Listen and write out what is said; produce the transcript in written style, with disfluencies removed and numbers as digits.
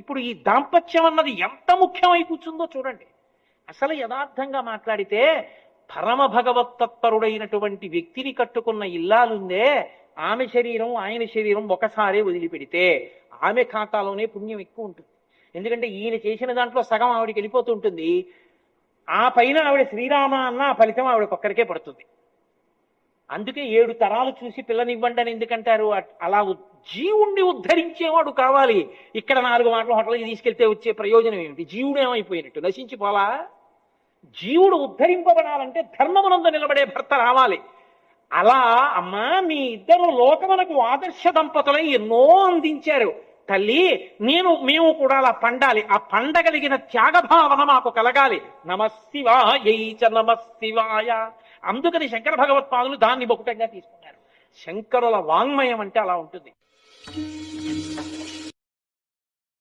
ఇప్పుడు ఈ దాంపత్యం అన్నది ఎంత ముఖ్యమై కూర్చుందో చూడండి. అసలు యథార్థంగా మాట్లాడితే పరమ భగవత్తత్పరుడైనటువంటి వ్యక్తిని కట్టుకున్న ఇల్లాలుందే, ఆమె శరీరం ఆయన శరీరం ఒకసారి వదిలిపెడితే ఆమె ఖాతాలోనే పుణ్యం ఎక్కువ ఉంటుంది. ఎందుకంటే ఈయన చేసిన దాంట్లో సగం ఆవిడికి వెళ్ళిపోతూ ఉంటుంది. ఆ పైన ఆవిడ శ్రీరామ అన్న ఆ ఫలితం ఆవిడకొక్కరికే పడుతుంది. అందుకే 7 తరాలు చూసి పిల్లనివ్వండి అని ఎందుకంటారు? అలా జీవుణ్ణి ఉద్ధరించేవాడు కావాలి. ఇక్కడ 4 మాటల హోటల్కి తీసుకెళ్తే వచ్చే ప్రయోజనం ఏమిటి? జీవుడు ఏమైపోయినట్టు నశించిపోలా? జీవుడు ఉద్ధరింపబడాలంటే ధర్మమునందు నిలబడే భర్త రావాలి. అలా అమ్మా మీ ఇద్దరు లోకమునకు ఆదర్శ దంపతులై ఎన్నో అందించారు తల్లి. మేము కూడా అలా పండాలి. ఆ పండగలిగిన త్యాగభావన మాకు కలగాలి. నమశివాయ చ నమశివాయ. అందుకని శంకర భగవత్పాదులు దాన్ని బహుటంగా తీసుకున్నారు. శంకరుల వాంగ్మయం అంటే అలా ఉంటుంది.